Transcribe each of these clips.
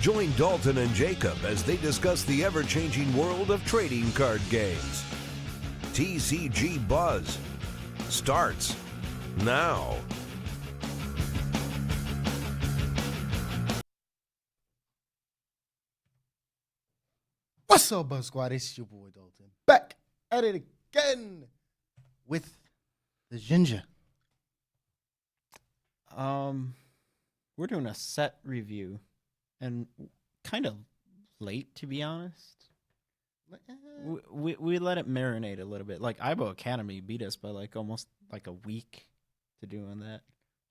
Join Dalton and Jacob as they discuss the ever-changing world of trading card games. TCG Buzz starts now. What's up, Buzz Squad? It's your boy Dalton, back at it again with the Ginger. We're doing a set review, and kind of late, to be honest. We let it marinate a little bit. Like, Ibo Academy beat us by like almost like a week to doing that.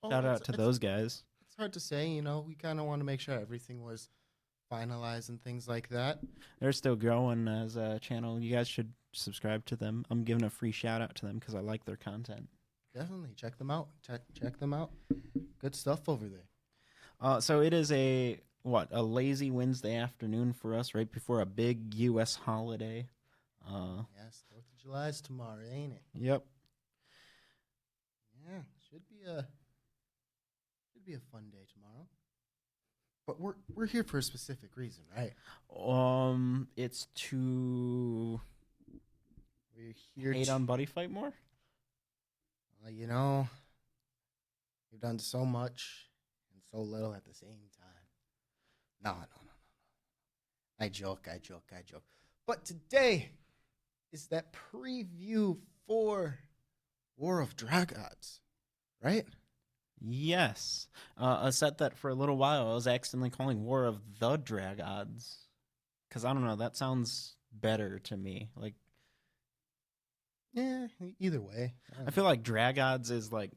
Shout out to those guys. It's hard to say, you know. We kind of want to make sure everything was finalized and things like that. They're still growing as a channel. You guys should subscribe to them. I'm giving a free shout out to them because I like their content. Definitely check them out. Check them out. Good stuff over there. So it is a lazy Wednesday afternoon for us, right before a big U.S. holiday. Yes, 4th of July is tomorrow, ain't it? Yep. Yeah, should be a fun day tomorrow. But we're here for a specific reason, right? It's to We're here hate on Buddyfight more. You know, we've done so much and so little at the same time. No. I joke. But today is that preview for War of Dragods, right? Yes. A set that for a little while I was accidentally calling War of the Dragods. Because I don't know, that sounds better to me. Like, Yeah, either way. I feel like Dragods is like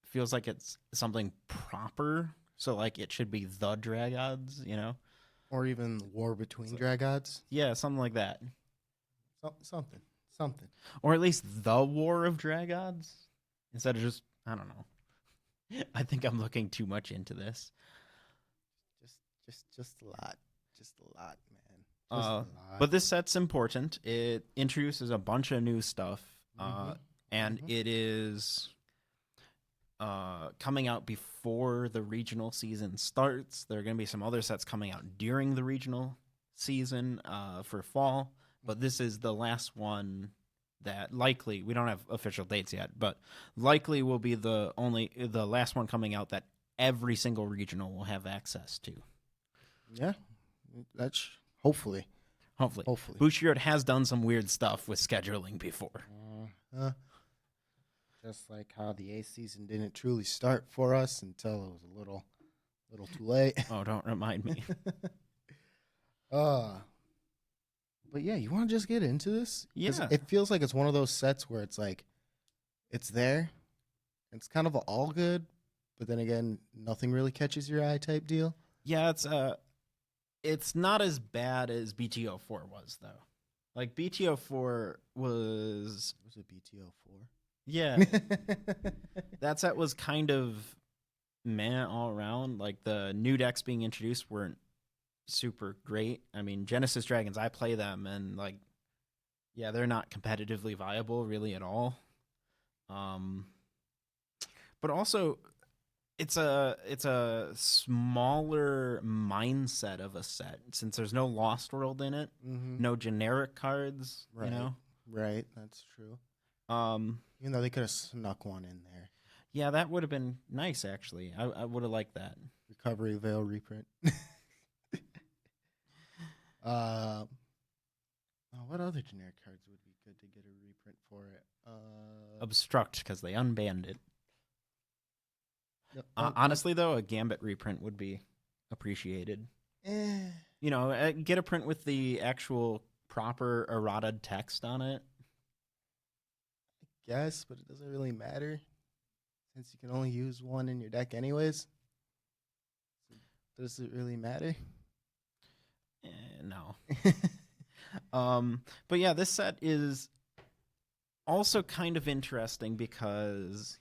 feels like it's something proper. So like it should be the Dragods, you know? Or even War Between Dragods. Yeah, something like that. Something. Or at least the War of Dragods. Instead of just, I don't know. I think I'm looking too much into this. Just a lot. Just a lot, man. Just a lot. But this set's important. It introduces a bunch of new stuff. And it is coming out before the regional season starts. There are going to be some other sets coming out during the regional season for fall. But this is the last one that likely, we don't have official dates yet, but likely will be the last one coming out that every single regional will have access to. Yeah, that's hopefully. Bushiroad has done some weird stuff with scheduling before. Just like how the Ace season didn't truly start for us until it was a little too late. Oh, don't remind me. But yeah, you want to just get into this? Yeah. It feels like it's one of those sets where it's like, it's there, it's kind of all good, but then again, nothing really catches your eye type deal. Yeah, it's not as bad as BT04 was, though. Like, BT04 was... Was it BT04? Yeah. That set was kind of meh all around. Like, the new decks being introduced weren't super great. I mean, Genesis Dragons, I play them, and like, yeah, they're not competitively viable really at all. But also, it's a smaller mindset of a set since there's no Lost World in it, no generic cards. Right. You know, right? That's true. Even though they could have snuck one in there. Yeah, that would have been nice. Actually, I would have liked that. Recovery Veil reprint. What other generic cards would be good to get a reprint for it? Obstruct, because they unbanned it. Yep. Honestly, though, a Gambit reprint would be appreciated. You know, get a print with the actual proper errata text on it. I guess, but it doesn't really matter since you can only use one in your deck anyways. So does it really matter? No. But yeah, this set is also kind of interesting because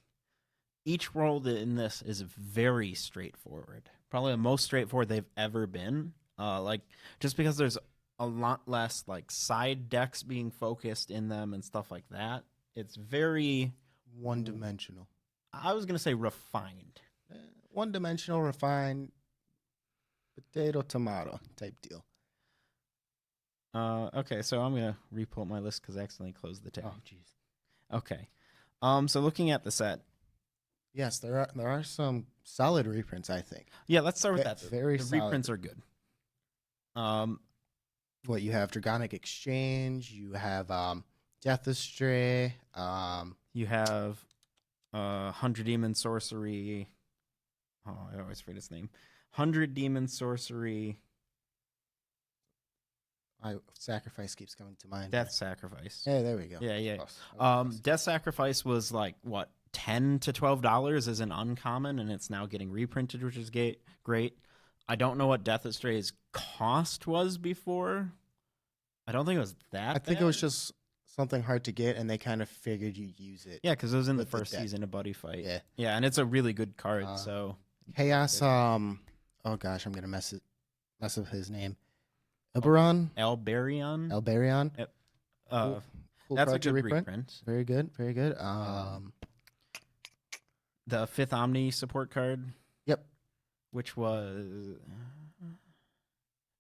each world in this is very straightforward. Probably the most straightforward they've ever been. Like, just because there's a lot less like side decks being focused in them and stuff like that. It's very one-dimensional. I was gonna say refined. One-dimensional, refined. Potato, tomato type deal. Okay, so I'm gonna re-pull up my list because I accidentally closed the tab. Oh, jeez. Okay. So looking at the set, Yes, there are some solid reprints, I think. yeah, let's start with that. Very The solid. reprints are good. What you have, Dragonic Exchange. You have Death Astray. You have 100 Demon Sorcery. Oh, I always forget its name. 100 Demon Sorcery. Sacrifice keeps coming to mind. Death Sacrifice. Hey, there we go. Yeah. Close. Death Sacrifice was like what, $10 to $12 as an uncommon, and it's now getting reprinted, which is great. I don't know what Death Astray's cost was before. I don't think it was that. I think bad. it was just something hard to get, and they kind of figured you'd use it. Yeah, because it was in the with the first deck. season of Buddy Fight. Yeah. Yeah, and it's a really good card. So Chaos. Oh gosh, I'm gonna mess up his name. Elberon. Albarion. Cool That's a card to good reprint. Very good. Very good. The 5th Omni support card. Yep. Which was...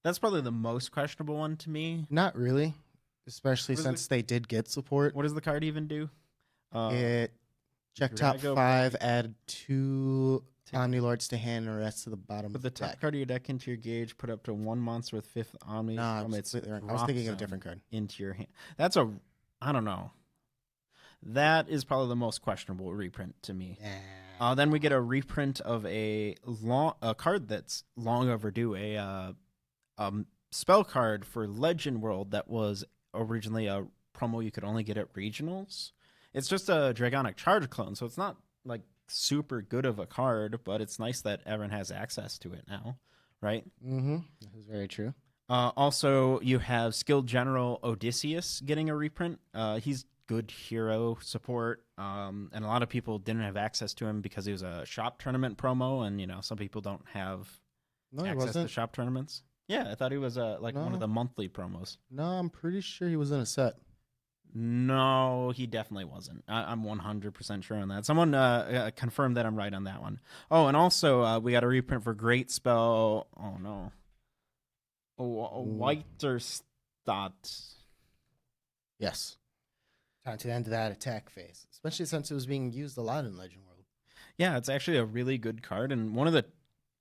That's probably the most questionable one to me. Not really, especially What is since they did get support. What does the card even do? It check top Drago 5, add 2 Omni Lords to hand, and the rest to the bottom Put of the the top deck. card of your deck into your gauge, put up to 1 monster with 5th Omni No, from I'm its completely wrong. I was drop thinking of a zone different card. into your hand. That's a... I don't know. That is probably the most questionable reprint to me. Yeah. Then we get a reprint of a card that's long overdue, a spell card for Legend World that was originally a promo you could only get at regionals. It's just a Dragonic Charge clone, so it's not like super good of a card, but it's nice that everyone has access to it now, right? Mm-hmm. This is very true. Also, you have Skilled General Odysseus getting a reprint. He's good hero support, and a lot of people didn't have access to him because he was a shop tournament promo, and some people don't have No, he access to wasn't. shop tournaments. Yeah, I thought he was one No. of the monthly promos. No, I'm pretty sure he was in a set. No, he definitely wasn't. I'm 100% sure on that. Someone confirmed that I'm right on that one. Oh, and also we got a reprint for Great Spell. Oh no, Whiterstadt. Yes. Time to end that attack phase, especially since it was being used a lot in Legend World. Yeah, it's actually a really good card, and one of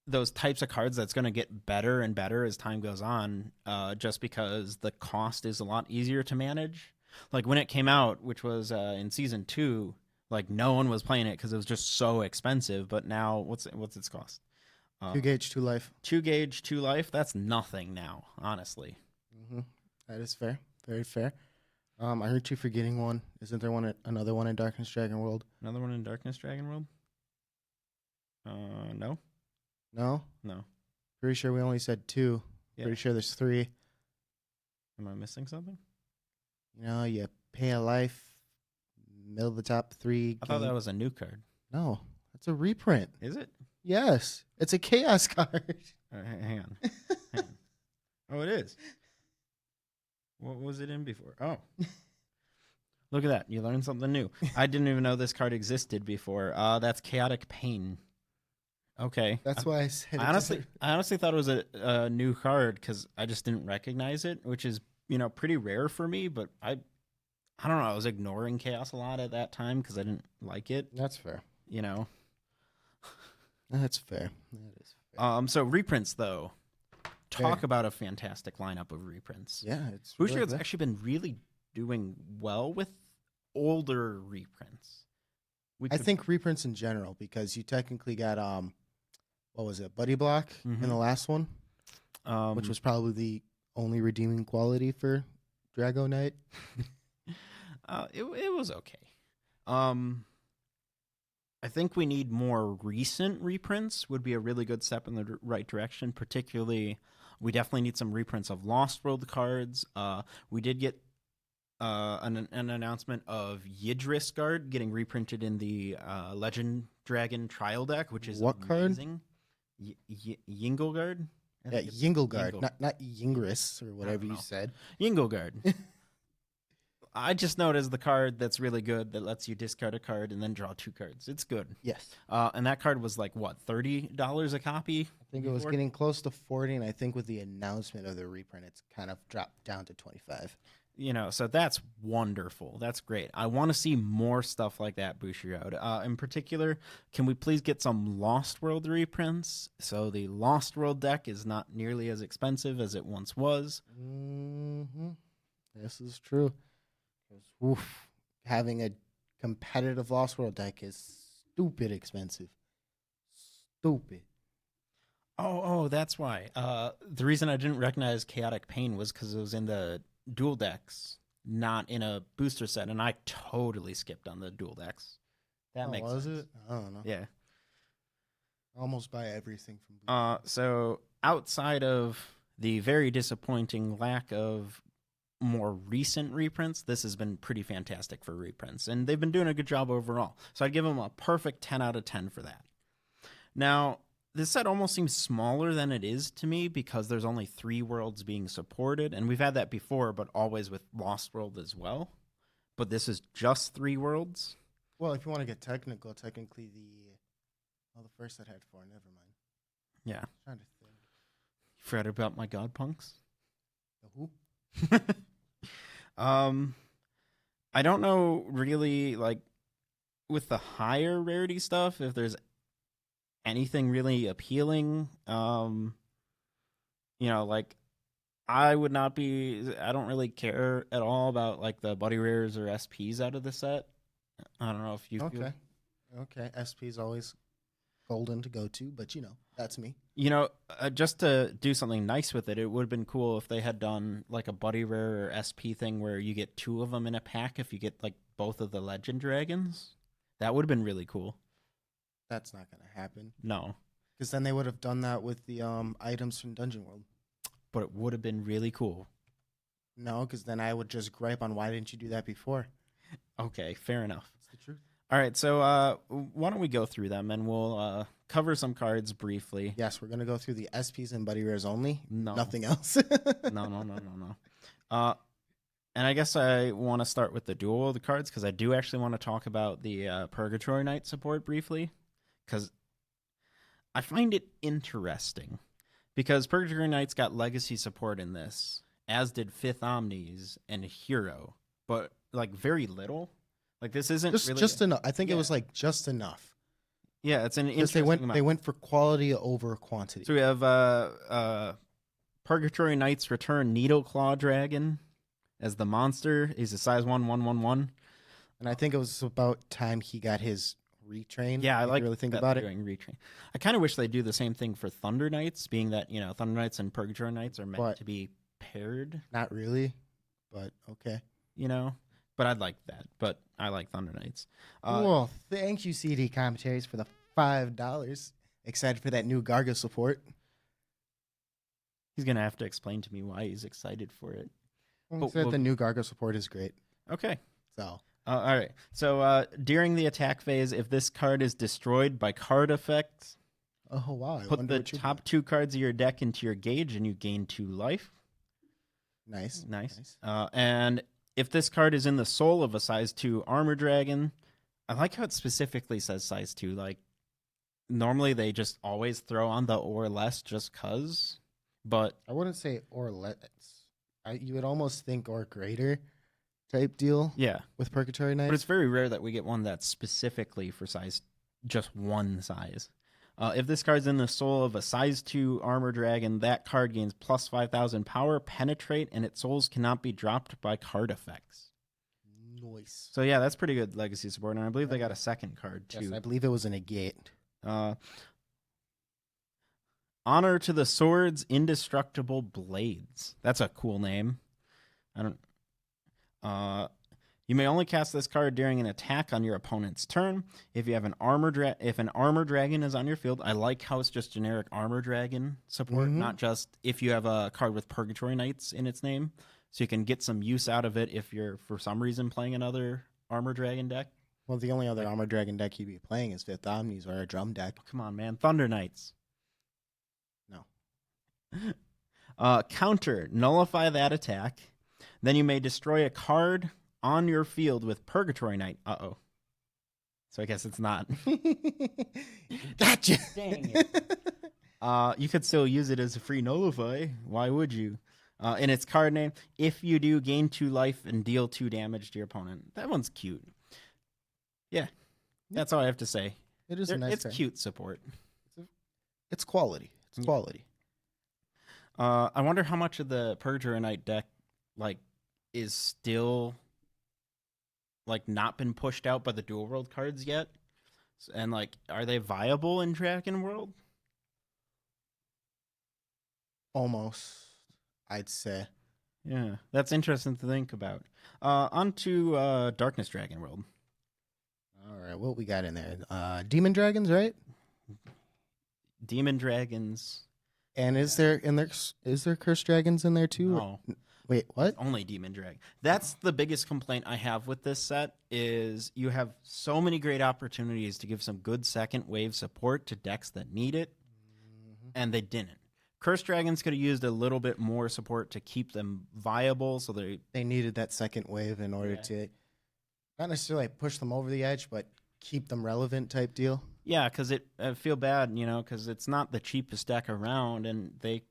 those types of cards that's going to get better and better as time goes on, just because the cost is a lot easier to manage. Like when it came out, which was in season 2, like no one was playing it because it was just so expensive. But now, what's its cost? 2 gauge, 2 life. 2 gauge, 2 life. That's nothing now, honestly. Mm-hmm. That is fair. Very fair. I heard you forgetting one. Isn't there another one in Darkness Dragon World? Another one in Darkness Dragon World? No. No? No. Pretty sure we only said 2. Yeah. Pretty sure there's 3. Am I missing something? You pay a life, middle of the top 3. I thought that was a new card. No, that's a reprint. Is it? Yes, it's a chaos card. All right, hang on. Oh, it is. What was it in before? Oh. Look at that. You learned something new. I didn't even know this card existed before. That's Chaotic Pain. Okay. That's why I said. I honestly thought it was a new card because I just didn't recognize it, which is pretty rare for me. But I don't know. I was ignoring Chaos a lot at that time because I didn't like it. That's fair. That's fair. That is fair. So reprints though. Talk Fair. about a fantastic lineup of reprints. Yeah, it's. Future really has good. actually been really doing well with older reprints. I think reprints in general, because you technically got what was it, Buddy Block in the last one, which was probably the only redeeming quality for Drago Knight. it was okay. I think we need more recent reprints. Would be a really good step in the right direction. Particularly, we definitely need some reprints of Lost World cards. We did get an announcement of Yidris Guard getting reprinted in the Legend Dragon Trial deck, which is What card? amazing. Yingelguard? Yeah, Yingelguard, not Yingris or whatever you know. said. Yingelguard. I just know it as the card that's really good that lets you discard a card and then draw 2 cards. It's good. Yes. And that card was like, what, $30 a copy? I think it was getting close to 40, and I think with the announcement of the reprint, it's kind of dropped down to 25. You know, so that's wonderful. That's great. I want to see more stuff like that, Bushiroad. In particular, can we please get some Lost World reprints? So the Lost World deck is not nearly as expensive as it once was. Mm-hmm. This is true. Oof, having a competitive Lost World deck is stupid expensive. Stupid. Oh, that's why. The reason I didn't recognize Chaotic Pain was because it was in the dual decks, not in a booster set, and I totally skipped on the dual decks. That makes sense. Was it? I don't know. Yeah. I almost buy everything from booster. So outside of the very disappointing lack of more recent reprints, this has been pretty fantastic for reprints, and they've been doing a good job overall. So I'd give them a perfect 10 out of 10 for that. Now, this set almost seems smaller than it is to me because there's only 3 worlds being supported, and we've had that before, but always with Lost World as well. But this is just 3 worlds. Well, if you want to get technical, technically the first set had 4. Never mind. Yeah. I'm trying to think. You forgot about my God Punks? The who? I don't know really, like, with the higher rarity stuff, if there's anything really appealing. You know, like, I don't really care at all about, like, the Buddy Rares or SPs out of the set. I don't know if you feel... Okay, SP's always golden to go to, but, you know, that's me. You know, just to do something nice with it, it would have been cool if they had done like a Buddy Rare or SP thing where you get 2 of them in a pack if you get like both of the Legend Dragons. That would have been really cool. That's not going to happen. No. Because then they would have done that with the items from Dungeon World. But it would have been really cool. No, because then I would just gripe on why didn't you do that before? Okay, fair enough. That's the truth. All right, so why don't we go through them and we'll cover some cards briefly. Yes, we're going to go through the SPs and Buddy Rares only. No. Nothing else. No. And I guess I want to start with the dual of the cards because I do actually want to talk about the Purgatory Knight support briefly because I find it interesting because Purgatory Knights got legacy support in this, as did Fifth Omnis and Hero, but like very little. Like this isn't just enough. I think it was like just enough. Yeah, it's an interesting they went for quality over quantity. So we have Purgatory Knights Return Needleclaw Dragon as the monster. He's a size 1/1/1/1. And I think it was about time he got his retrain. Yeah, I like really think that about doing retrain. I kind of wish they do the same thing for Thunder Knights, being that, you know, Thunder Knights and Purgatory Knights are meant to be paired. Not really, but okay. You know, but I'd like that. But I like Thunder Knights. Well, thank you, CD Commentaries, for the $5. Excited for that new Garga support. He's gonna have to explain to me why he's excited for it. The new Garga support is great. Okay. So. All right. So during the attack phase, if this card is destroyed by card effects, oh wow! Put the top 2 cards of your deck into your gauge, and you gain 2 life. Nice. And if this card is in the soul of a size 2 armor dragon, I like how it specifically says size 2. Like, normally they just always throw on the or less just cuz, but I wouldn't say or less. You would almost think or greater type deal. Yeah, with Purgatory Knights. But it's very rare that we get one that's specifically for size, just one size. If this card's in the soul of a size 2 armor dragon, that card gains plus 5,000 power, penetrate, and its souls cannot be dropped by card effects. Nice. So yeah, that's pretty good legacy support, and I believe they got a second card too. Yes, I believe it was a negate. Honor to the Sword's Indestructible Blades. That's a cool name. You may only cast this card during an attack on your opponent's turn. If you have an armor dragon is on your field, I like how it's just generic armor dragon support, not just if you have a card with Purgatory Knights in its name, so you can get some use out of it if you're for some reason playing another armor dragon deck. Well, the only other armor dragon deck you'd be playing is Fifth Omnis or a drum deck. Oh, come on, man, Thunder Knights. No. Counter, nullify that attack. Then you may destroy a card on your field with Purgatory Knight. Uh-oh. So I guess it's not. Gotcha. Dang it. You could still use it as a free nullify. Why would you? In its card name, if you do, gain 2 life and deal 2 damage to your opponent. That one's cute. Yeah. That's all I have to say. It is a nice It's card. cute support. It's quality. It's quality. I wonder how much of the Purgatory Knight deck is still not been pushed out by the dual world cards yet, and are they viable in Dragon World? Almost, I'd say. Yeah, that's interesting to think about. On to Darkness Dragon World. All right, what we got in there? Demon dragons, right? Demon dragons. And is there cursed dragons in there too? No. Wait, what? Only demon dragon. That's the biggest complaint I have with this set is you have so many great opportunities to give some good second wave support to decks that need it, and they didn't. Cursed dragons could have used a little bit more support to keep them viable, so they needed that second wave in order to not necessarily push them over the edge, but keep them relevant type deal. Yeah, because I feel bad, because it's not the cheapest deck around, and they,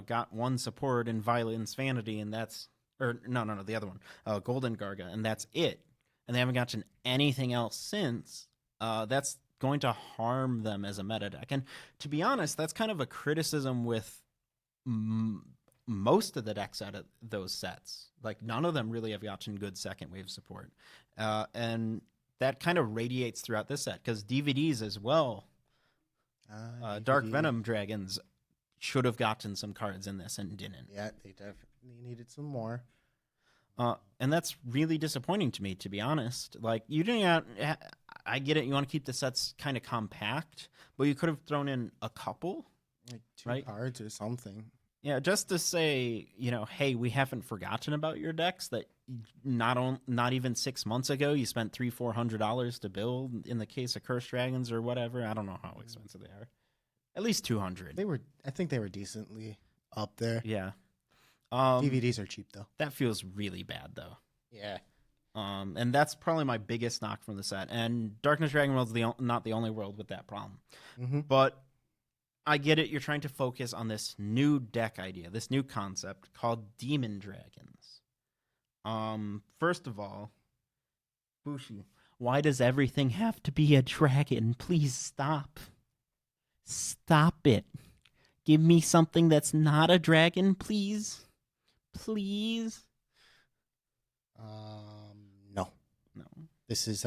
got one support in Violence Vanity, and that's, no, the other one, Golden Garga, and that's it. And they haven't gotten anything else since. That's going to harm them as a meta deck. And to be honest, that's kind of a criticism with most of the decks out of those sets. None of them really have gotten good second wave support. And that kind of radiates throughout this set because DVDs as well. Dark Venom Dragons should have gotten some cards in this and didn't. Yeah, they definitely needed some more. And that's really disappointing to me, to be honest. You didn't. I get it. You want to keep the sets kind of compact, but you could have thrown in a couple, 2 cards or something. Yeah, just to say, hey, we haven't forgotten about your decks that not even 6 months ago you spent $300-400 to build. In the case of Cursed Dragons or whatever, I don't know how expensive they are. At least $200. I think they were decently up there. Yeah. DVDs are cheap though. That feels really bad though. Yeah. And that's probably my biggest knock from the set. And Darkness Dragon World's not the only world with that problem. Mm-hmm. But I get it. You're trying to focus on this new deck idea, this new concept called Demon Dragons. First of all, Bushi, why does everything have to be a dragon? Please stop. Stop it. Give me something that's not a dragon, please. Please. No. No. This is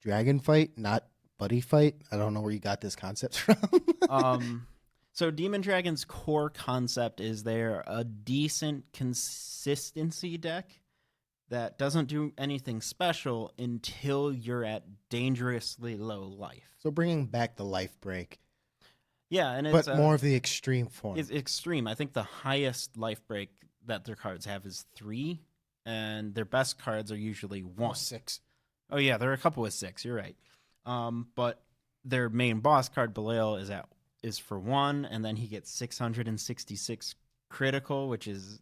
Dragon Fight, not Buddy Fight. I don't know where you got this concept from. So Demon Dragon's core concept is they're a decent consistency deck that doesn't do anything special until you're at dangerously low life. So bringing back the life break. Yeah, and it's more of the extreme form. It's extreme. I think the highest life break that their cards have is 3, and their best cards are usually 1. 6. Oh yeah, there are a couple with 6. You're right. But their main boss card, Belial, is for 1, and then he gets 666 critical, which is,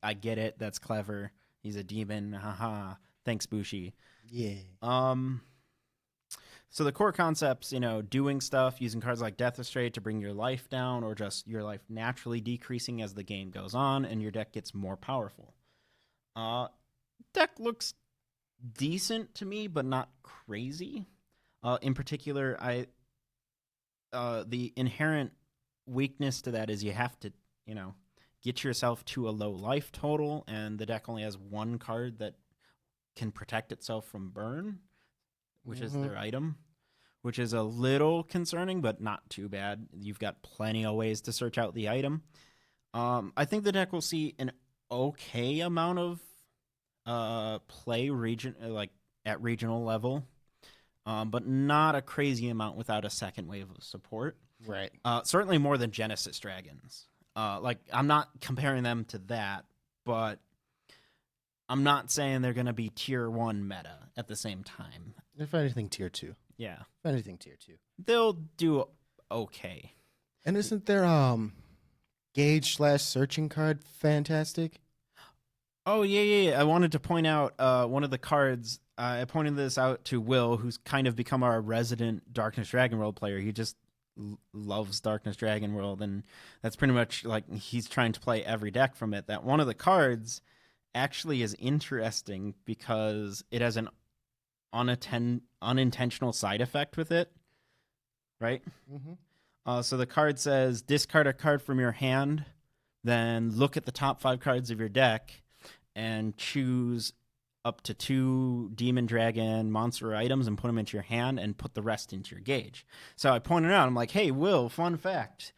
I get it. That's clever. He's a demon. Haha. Thanks, Bushi. Yeah. So the core concepts, doing stuff, using cards like Death Astray to bring your life down, or just your life naturally decreasing as the game goes on, and your deck gets more powerful. Deck looks decent to me, but not crazy. In particular, the inherent weakness to that is you have to, get yourself to a low life total, and the deck only has 1 card that can protect itself from burn, which is their item, which is a little concerning, but not too bad. You've got plenty of ways to search out the item. I think the deck will see an okay amount of play at regional level, but not a crazy amount without a second wave of support. Right. Certainly more than Genesis Dragons. I'm not comparing them to that, but I'm not saying they're going to be tier 1 meta at the same time. If anything, tier 2. Yeah. If anything, tier 2. They'll do okay. And isn't their gauge/searching card fantastic? Oh, yeah. I wanted to point out one of the cards. I pointed this out to Will, who's kind of become our resident Darkness Dragon World player. He just loves Darkness Dragon World, and that's pretty much like he's trying to play every deck from it. That one of the cards actually is interesting because it has an unintentional side effect with it, right? Mm-hmm. So the card says, discard a card from your hand, then look at the top 5 cards of your deck, and choose up to 2 demon, dragon, monster items and put them into your hand and put the rest into your gauge. So I pointed out, I'm like, hey, Will, fun fact.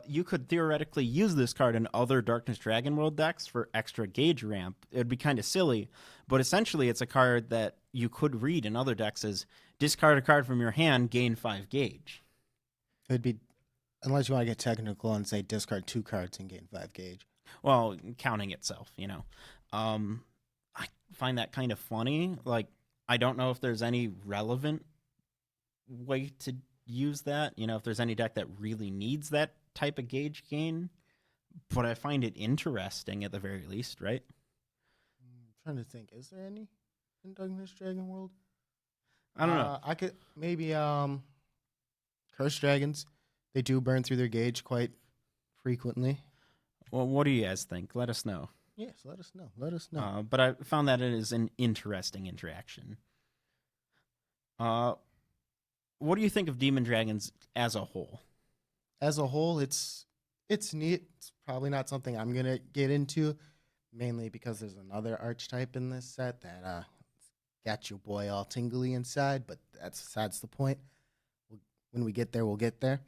You could theoretically use this card in other Darkness Dragon World decks for extra gauge ramp. It would be kind of silly, but essentially it's a card that you could read in other decks as discard a card from your hand, gain 5 gauge. It would be, unless you want to get technical and say discard 2 cards and gain 5 gauge. Well, counting itself, I find that kind of funny. Like, I don't know if there's any relevant way to use that. If there's any deck that really needs that type of gauge gain. But I find it interesting at the very least, right? I'm trying to think. Is there any in Darkness Dragon World? I don't know. I could maybe Cursed Dragons. They do burn through their gauge quite frequently. Well, what do you guys think? Let us know. Yes, let us know. But I found that it is an interesting interaction. What do you think of Demon Dragons as a whole? As a whole, it's neat. It's probably not something I'm going to get into, mainly because there's another archetype in this set that got your boy all tingly inside, but that's the point. When we get there, we'll get there.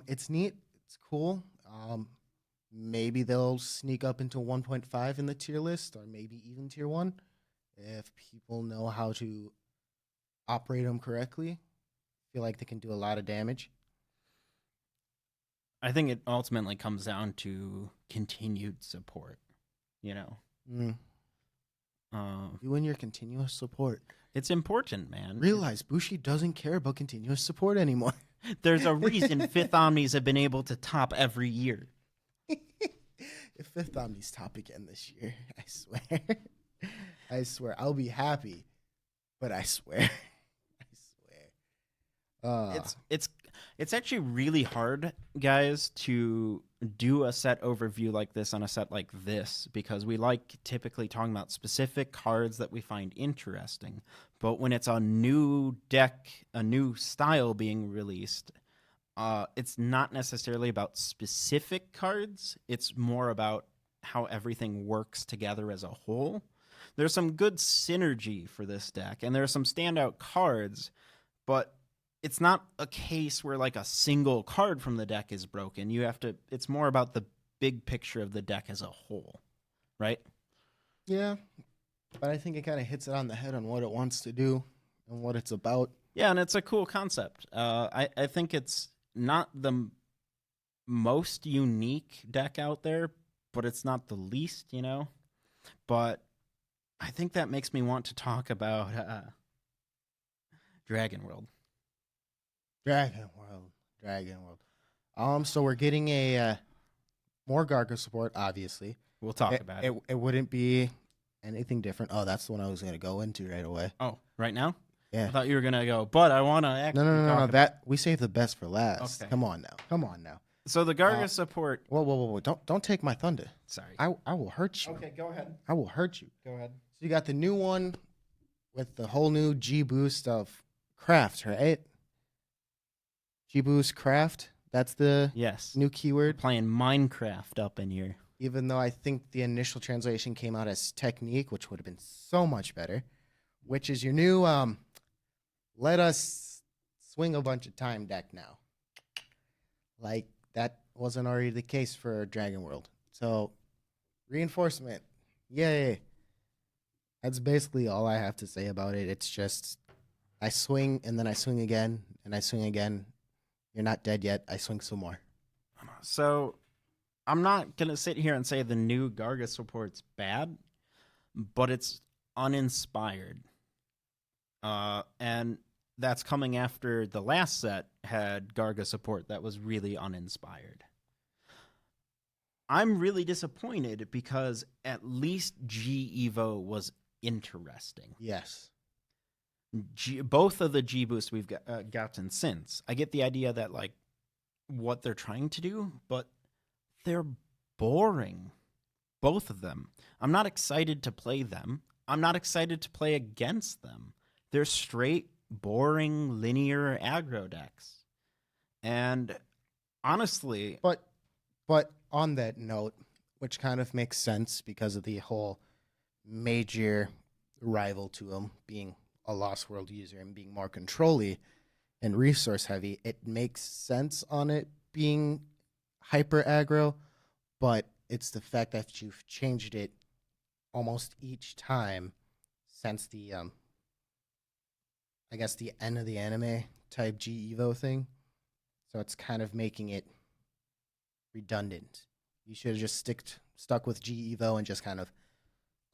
It's neat. It's cool. Maybe they'll sneak up into 1.5 in the tier list, or maybe even tier 1, if people know how to operate them correctly. I feel like they can do a lot of damage. I think it ultimately comes down to continued support, You and your continuous support. It's important, man. Realize Bushi doesn't care about continuous support anymore. There's a reason 5th Omnis have been able to top every year. If 5th Omnis top again this year, I swear, I'll be happy, but I swear. It's actually really hard, guys, to do a set overview like this on a set like this, because we like typically talking about specific cards that we find interesting. But when it's a new deck, a new style being released, it's not necessarily about specific cards. It's more about how everything works together as a whole. There's some good synergy for this deck, and there are some standout cards, but it's not a case where like a single card from the deck is broken. It's more about the big picture of the deck as a whole, right? Yeah, but I think it kind of hits it on the head on what it wants to do and what it's about. Yeah, and it's a cool concept. I think it's not the most unique deck out there, but it's not the least, But I think that makes me want to talk about Dragon World. Dragon World. So we're getting a more Garga support, obviously. We'll talk about it. It wouldn't be anything different. Oh, that's the one I was going to go into right away. Oh, right now? Yeah. I thought you were going to go, but I want to actually No. That we saved the best for last. Okay. Come on now. So the Garga support. Whoa. Don't take my thunder. Sorry. I will hurt you. Okay, go ahead. I will hurt you. Go ahead. So you got the new one with the whole new G boost of craft, right? G boost craft. That's the new keyword. We're playing Minecraft up in here. Even though I think the initial translation came out as technique, which would have been so much better. Which is your new let us swing a bunch of time deck now. Like, that wasn't already the case for Dragon World. So, reinforcement. Yay. That's basically all I have to say about it. It's just, I swing, and then I swing again, and I swing again. You're not dead yet. I swing some more. So, I'm not going to sit here and say the new Garga support's bad, but it's uninspired. And that's coming after the last set had Garga support that was really uninspired. I'm really disappointed because at least G Evo was interesting. Yes. Both of the G boosts we've gotten since. I get the idea that like what they're trying to do, but they're boring. Both of them. I'm not excited to play them. I'm not excited to play against them. They're straight, boring, linear aggro decks. And honestly... But on that note, which kind of makes sense because of the whole major rival to him being a Lost World user and being more control-y and resource heavy, it makes sense on it being hyper aggro, but it's the fact that you've changed it almost each time since the I guess the end of the anime type G Evo thing. So it's kind of making it redundant. You should have just stuck with G Evo and just kind of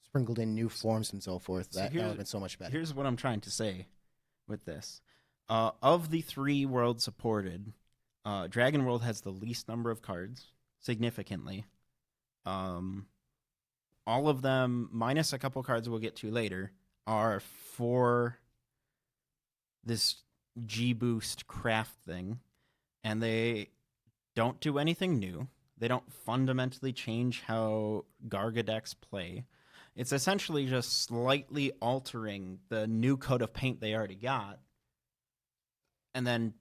sprinkled in new forms and so forth. That would have been so much better. Here's what I'm trying to say with this. Of the 3 worlds supported, Dragon World has the least number of cards, significantly. All of them, minus a couple cards we'll get to later, are for this G-Boost craft thing, and they don't do anything new. They don't fundamentally change how Garga decks play. It's essentially just slightly altering the new coat of paint they already got and then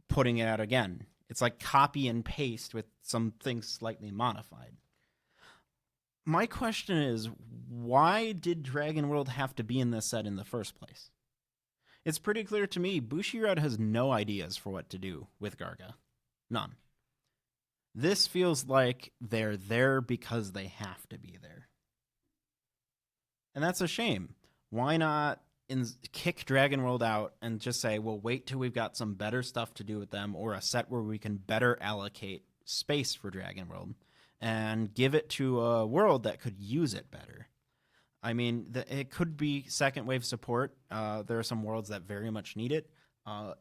putting it out again. It's like copy and paste with some things slightly modified. My question is, why did Dragon World have to be in this set in the first place? It's pretty clear to me Bushiroad has no ideas for what to do with Garga. None. This feels like they're there because they have to be there. And that's a shame. Why not kick Dragon World out and just say, we'll wait till we've got some better stuff to do with them or a set where we can better allocate space for Dragon World and give it to a world that could use it better. I mean, it could be second wave support. There are some worlds that very much need it.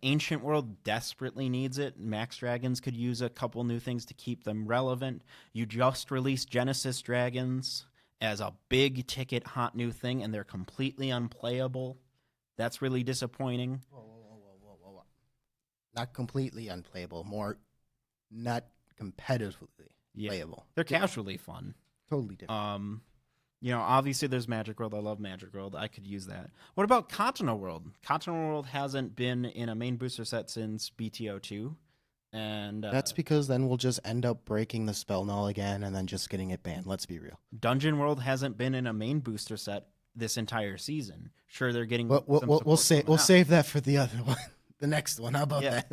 Ancient World desperately needs it. Max Dragons could use a couple new things to keep them relevant. You just released Genesis Dragons as a big ticket hot new thing, and they're completely unplayable. That's really disappointing. Whoa. Not completely unplayable, more not competitively playable. They're casually fun. Totally different. Obviously there's Magic World. I love Magic World. I could use that. What about Katana World? Katana World hasn't been in a main booster set since BTO2. And that's because then we'll just end up breaking the spell null again and then just getting it banned. Let's be real. Dungeon World hasn't been in a main booster set this entire season. Sure, they're getting. We'll save that for the other one, the next one. How about that?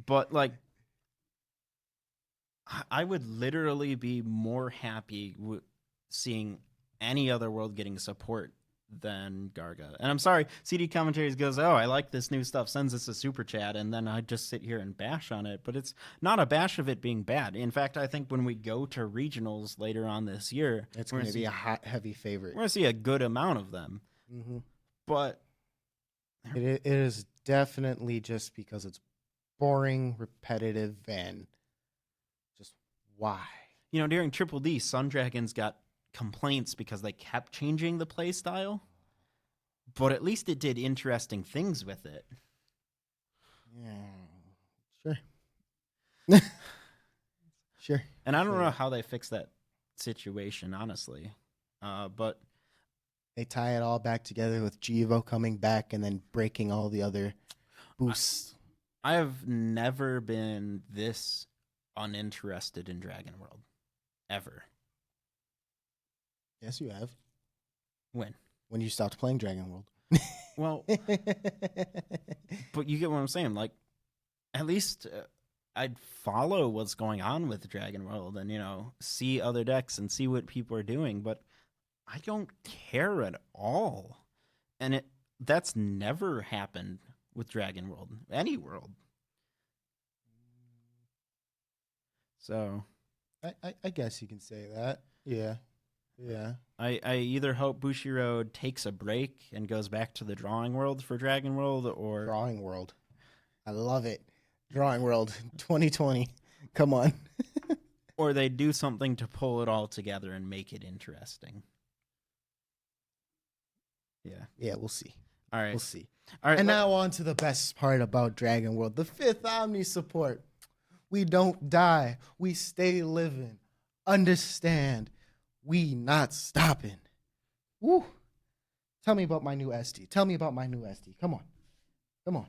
But I would literally be more happy seeing any other world getting support than Garga. And I'm sorry, CD Commentaries goes, oh, I like this new stuff, sends us a super chat, and then I just sit here and bash on it. But it's not a bash of it being bad. In fact, I think when we go to regionals later on this year, it's going to be a hot, heavy favorite. We're going to see a good amount of them. Mm-hmm. But it is definitely just because it's boring, repetitive, and just why? During Triple D, Sun Dragons got complaints because they kept changing the play style, but at least it did interesting things with it. Yeah, sure. Sure. And I don't know how they fix that situation, honestly. But they tie it all back together with G-Evo coming back and then breaking all the other boosts. I have never been this uninterested in Dragon World. Ever. Yes, you have. When? When you stopped playing Dragon World. Well, but you get what I'm saying. At least I'd follow what's going on with Dragon World and, see other decks and see what people are doing. But I don't care at all. And that's never happened with Dragon World. Any world. So. I guess you can say that. Yeah. Yeah. I either hope Bushiroad takes a break and goes back to the drawing world for Dragon World or... Drawing World. I love it. Drawing World 2020. Come on. or they do something to pull it all together and make it interesting. Yeah, we'll see. All right. We'll see. All right. And now on to the best part about Dragon World, the 5th Omni support. We don't die. We stay living. Understand. We not stopping. Woo. Tell me about my new SD. Tell me about my new SD. Come on. Come on.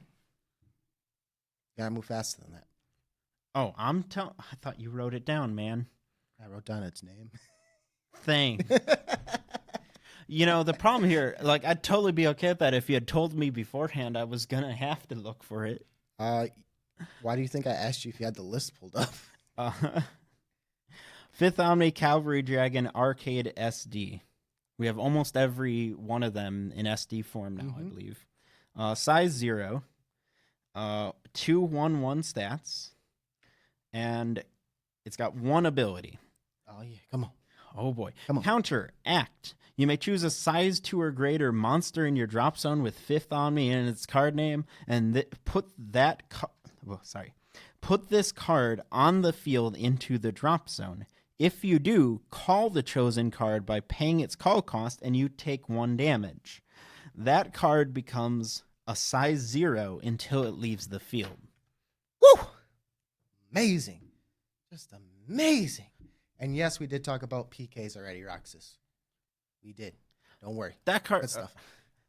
Gotta move faster than that. Oh, I thought you wrote it down, man. I wrote down its name. Thing. You know, the problem here, like, I'd totally be okay with that if you had told me beforehand I was going to have to look for it. Why do you think I asked you if you had the list pulled up? 5th Omni Cavalry Dragon Arcade SD. We have almost every one of them in SD form now, I believe. Size 0. 2/1/1 stats. And it's got 1 ability. Oh, yeah. Come on. Oh, boy. Come on. Counter, act. You may choose a size 2 or greater monster in your drop zone with 5th Omni in its card name, and put this card on the field into the drop zone. If you do, call the chosen card by paying its call cost, and you take 1 damage. That card becomes a size 0 until it leaves the field. Woo! Amazing. Just amazing. And yes, we did talk about PKs already, Roxas. We did. Don't worry. That card, Good stuff.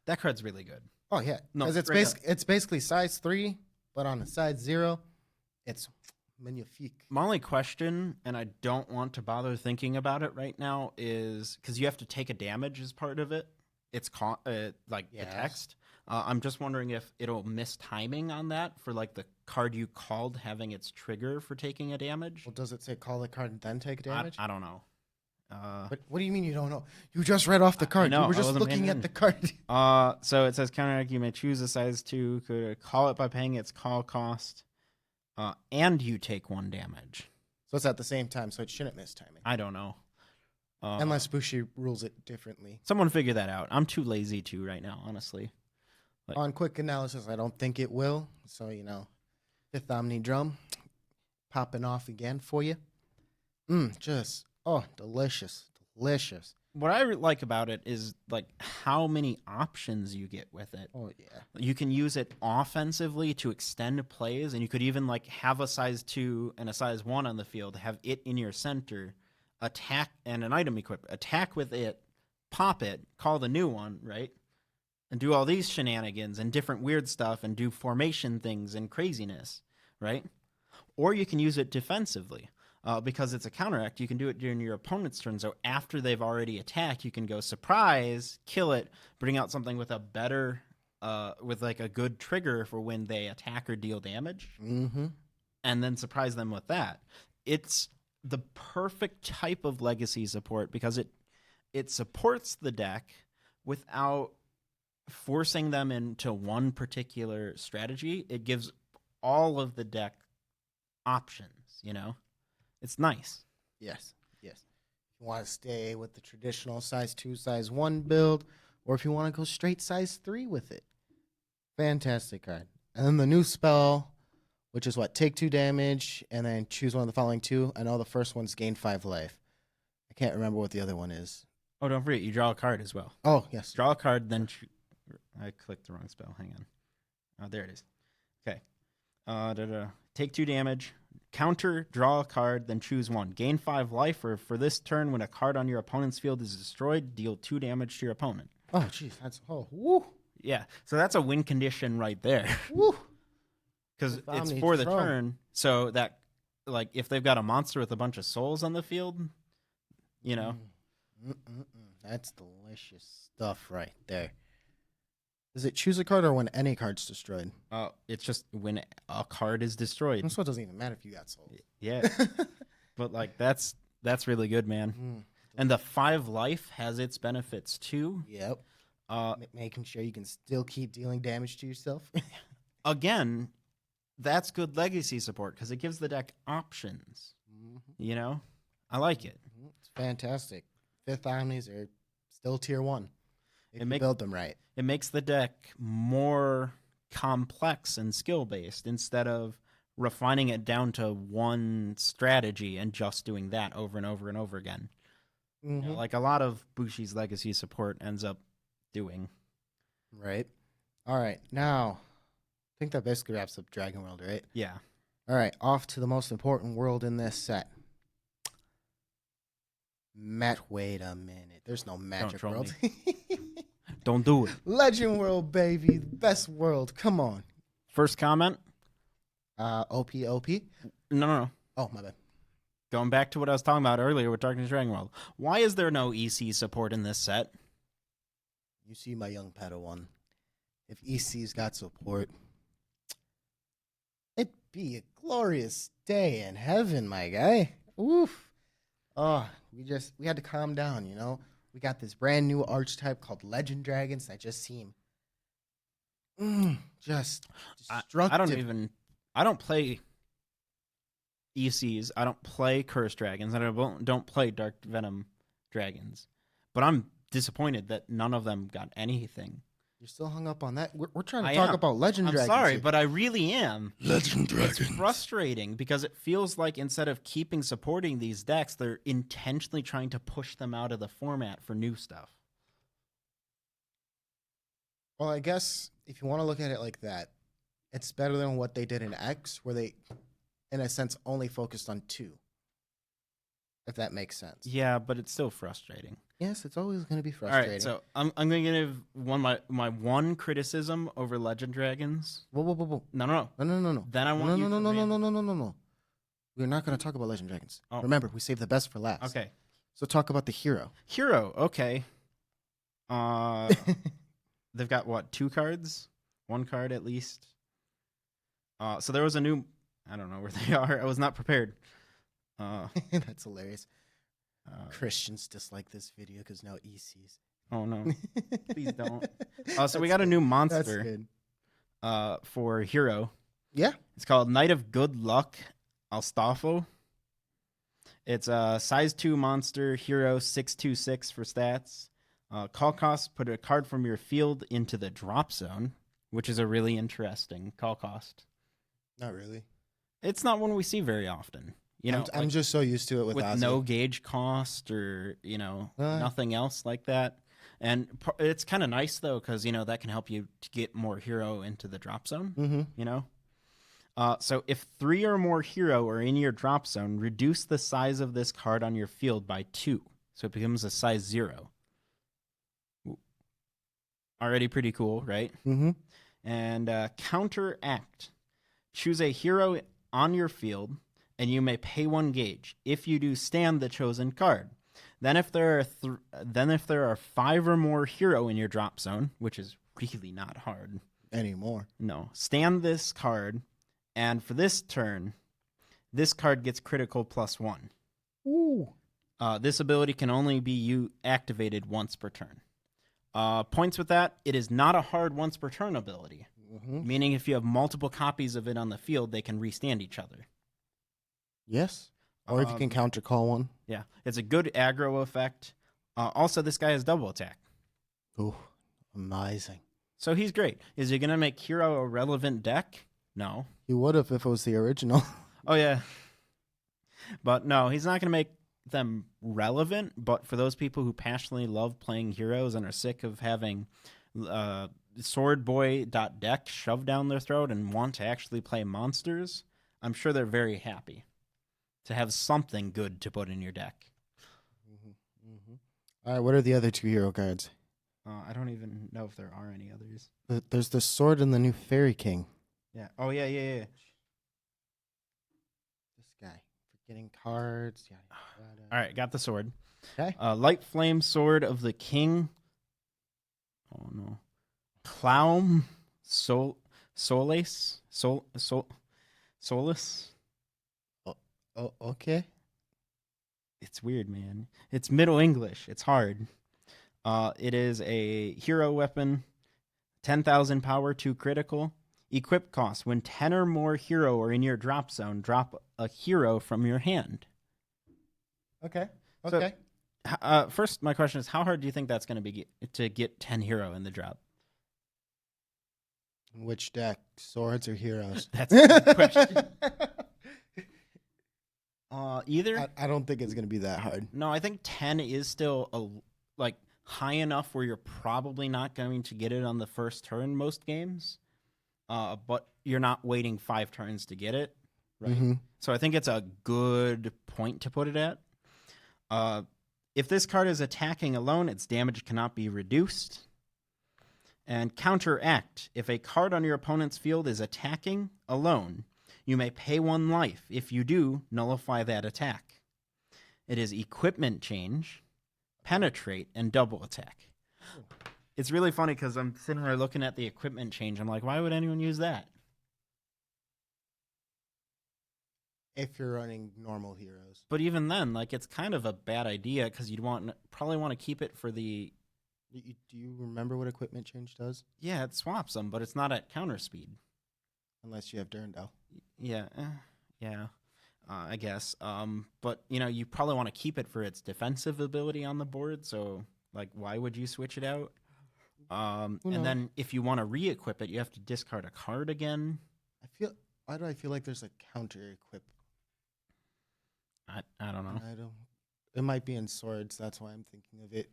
That card's really good. Oh, yeah. No, Because it's basically size 3, but on the size 0, it's magnifique. My only question, and I don't want to bother thinking about it right now, is because you have to take a damage as part of it. It's the text. I'm just wondering if it'll miss timing on that for like the card you called having its trigger for taking a damage. Well, does it say call the card and then take damage? I don't know. But what do you mean you don't know? You just read off the card. know, You were I just wasn't looking paying at the card. So it says counteract. You may choose a size 2. Could call it by paying its call cost, and you take 1 damage. So it's at the same time, so it shouldn't miss timing. I don't know. Unless Bushi rules it differently. Someone figure that out. I'm too lazy to right now, honestly. On quick analysis, I don't think it will. So, 5th Omni Drum popping off again for you. Delicious. Delicious. What I like about it is like how many options you get with it. Oh, yeah. You can use it offensively to extend plays, and you could even like have a size 2 and a size 1 on the field, have it in your center, attack, and an item equip. Attack with it, pop it, call the new one, right? And do all these shenanigans and different weird stuff and do formation things and craziness, right? Or you can use it defensively. Because it's a counteract, you can do it during your opponent's turn. So after they've already attacked, you can go surprise, kill it, bring out something with a better, with like a good trigger for when they attack or deal damage, and then surprise them with that. It's the perfect type of legacy support because it supports the deck without forcing them into one particular strategy. It gives all of the deck options, It's nice. Yes. If you want to stay with the traditional size 2, size 1 build, or if you want to go straight size 3 with it. Fantastic card. And then the new spell, which is take 2 damage, and then choose one of the following 2. I know the first one's gain 5 life. I can't remember what the other one is. Oh, don't forget, you draw a card as well. Oh, yes. Draw a card, then I clicked the wrong spell. Hang on. Oh, there it is. Okay. Take 2 damage. Counter, draw a card, then choose 1. Gain 5 life, or for this turn, when a card on your opponent's field is destroyed, deal 2 damage to your opponent. Oh, jeez. Woo. Yeah, so that's a win condition right there. Woo. Because it's for the turn, so that, if they've got a monster with a bunch of souls on the field, That's delicious stuff right there. Does it choose a card or when any card's destroyed? It's just when a card is destroyed. So it doesn't even matter if you got souls. Yeah. But that's really good, man. And the 5 life has its benefits too. Yep. Making sure you can still keep dealing damage to yourself. Again, that's good legacy support because it gives the deck options. I like it. It's fantastic. 5th Omnis are still tier 1 if you build them right. It makes the deck more complex and skill-based instead of refining it down to one strategy and just doing that over and over and over again. You know, like a lot of Bushi's legacy support ends up doing. Right. All right. Now, I think that basically wraps up Dragon World, right? Yeah. All right. Off to the most important world in this set. Wait a minute. There's no Magic troll World. Don't do it. Legend World, baby. Best world. Come on. First comment. OP. No. Oh, my bad. Going back to what I was talking about earlier with Darkness Dragon World. Why is there no EC support in this set? You see, my young Padawan. If EC's got support, it'd be a glorious day in heaven, my guy. Oof. Oh, we had to calm down, you know? We got this brand new archetype called Legend Dragons that just seem just destructive. I don't play ECs. I don't play Curse Dragons. And I don't play Dark Venom Dragons. But I'm disappointed that none of them got anything. You're still hung up on that? We're trying to talk about Legend Dragons. I'm sorry, here. but I really am. Legend Dragons. It's frustrating because it feels like instead of supporting these decks, they're intentionally trying to push them out of the format for new stuff. Well, I guess if you want to look at it like that, it's better than what they did in X, where they, in a sense, only focused on 2. If that makes sense. Yeah, but it's still frustrating. Yes, it's always going to be frustrating. All right, so I'm going to give my one criticism over Legend Dragons. Whoa. No. Then I want you to No. We're not going to talk about Legend Dragons. Oh. Remember, we saved the best for last. Okay. So talk about the hero. Okay. They've got, what, 2 cards? 1 card at least. So there was a new... I don't know where they are. I was not prepared. That's hilarious. Christians dislike this video because no ECs. Oh, no. Please don't. So we got a new monster for hero. Yeah. It's called Knight of Good Luck, Alstafo. It's a size 2 monster, hero, 6/2/6 for stats. Call cost, put a card from your field into the drop zone, which is a really interesting call cost. Not really. It's not one we see very often. You know, I'm just so used to it with Ozzy. No gauge cost or, nothing else like that. And it's kind of nice, though, because, that can help you to get more hero into the drop zone, So if 3 or more hero are in your drop zone, reduce the size of this card on your field by 2. So it becomes a size 0. Already pretty cool, right? Mm-hmm. And counteract. Choose a hero on your field, and you may pay 1 gauge. If you do, stand the chosen card. Then if there are 5 or more hero in your drop zone, which is really not hard anymore. No, stand this card, and for this turn, this card gets critical +1. Ooh. This ability can only be activated once per turn. Points with that, it is not a hard once per turn ability. Mm-hmm. Meaning if you have multiple copies of it on the field, they can restand each other. Yes. Or if you can counter call one. Yeah. It's a good aggro effect. Also, this guy has double attack. Ooh, amazing. So he's great. Is he going to make hero a relevant deck? No. He would have if it was the original. Oh, yeah. But no, he's not going to make them relevant. But for those people who passionately love playing heroes and are sick of having swordboy.deck shoved down their throat and want to actually play monsters, I'm sure they're very happy to have something good to put in your deck. Mm-hmm. Mm-hmm. All right, what are the other 2 hero cards? I don't even know if there are any others. There's the sword and the new Fairy King. Yeah. Oh, yeah. This guy. Forgetting cards. Yeah. All right, got the sword. Okay. Light Flame Sword of the King. Oh, no. Clown Solace. Oh, okay. It's weird, man. It's Middle English. It's hard. It is a hero weapon, 10,000 power, 2 critical. Equip cost. When 10 or more hero are in your drop zone, drop a hero from your hand. Okay. So, first, my question is, how hard do you think that's going to be to get 10 hero in the drop? Which deck? Swords or heroes? That's a good question. Either. I don't think it's going to be that hard. No, I think 10 is still high enough where you're probably not going to get it on the first turn most games. But you're not waiting 5 turns to get it, right? Mm-hmm. So I think it's a good point to put it at. If this card is attacking alone, its damage cannot be reduced. And counteract. If a card on your opponent's field is attacking alone, you may pay 1 life. If you do, nullify that attack. It is equipment change, penetrate, and double attack. It's really funny because I'm sitting there looking at the equipment change. I'm like, why would anyone use that? If you're running normal heroes. But even then, it's kind of a bad idea because you'd probably want to keep it for the... Do you remember what equipment change does? Yeah, it swaps them, but it's not at counter speed. Unless you have Durandal. Yeah, I guess. But, you probably want to keep it for its defensive ability on the board, so, why would you switch it out? And then if you want to re-equip it, you have to discard a card again. Why do I feel like there's a counter-equip? I don't know. It might be in Swords, that's why I'm thinking of it.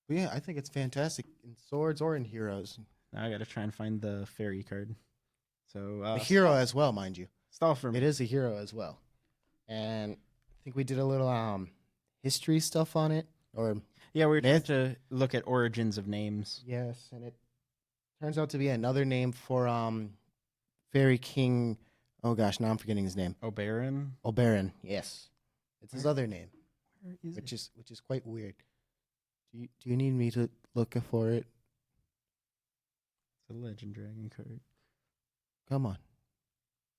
But yeah, I think it's fantastic in Swords or in Heroes. Now I got to try and find the fairy card. So a hero as well, mind you. Stall for me. It is a hero as well. And I think we did a little history stuff on it. Yeah, we were trying to look at origins of names. Yes, and it turns out to be another name for Fairy King. Oh gosh, now I'm forgetting his name. Oberon? Oberon, yes. It's his other name. Where is which is quite weird. Do you need me to look for it? It's a Legend Dragon card. Come on.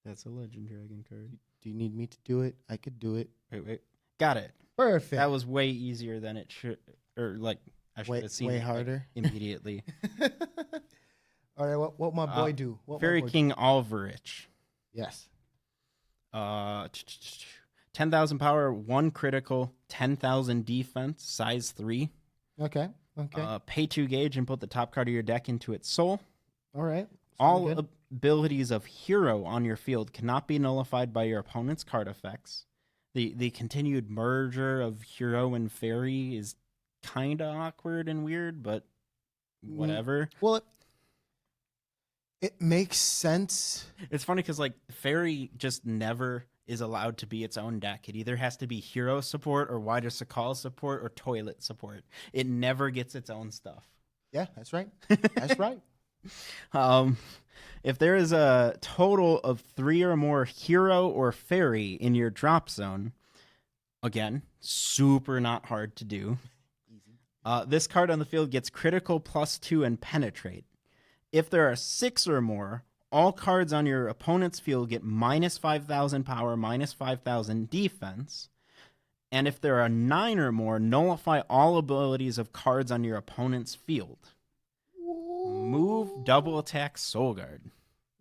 That's a Legend Dragon card. Do you need me to do it? I could do it. Wait. Got it. Perfect. That was way easier than it should, or I should have seen way it harder immediately. All right, what my boy do? Fairy King Alvarich. Yes. 10,000 power, 1 critical, 10,000 defense, size 3. Okay. Pay 2 gauge and put the top card of your deck into its soul. All right. All abilities of hero on your field cannot be nullified by your opponent's card effects. The continued merger of hero and fairy is kind of awkward and weird, but whatever. Well, it makes sense. It's funny because fairy just never is allowed to be its own deck. It either has to be hero support or Wider Sakal support or toilet support. It never gets its own stuff. Yeah, that's right. That's right. If there is a total of 3 or more hero or fairy in your drop zone, again, super not hard to do. Easy. This card on the field gets critical +2 and penetrate. If there are 6 or more, all cards on your opponent's field get -5,000 power, -5,000 defense. And if there are 9 or more, nullify all abilities of cards on your opponent's field. Move, double attack, soul guard.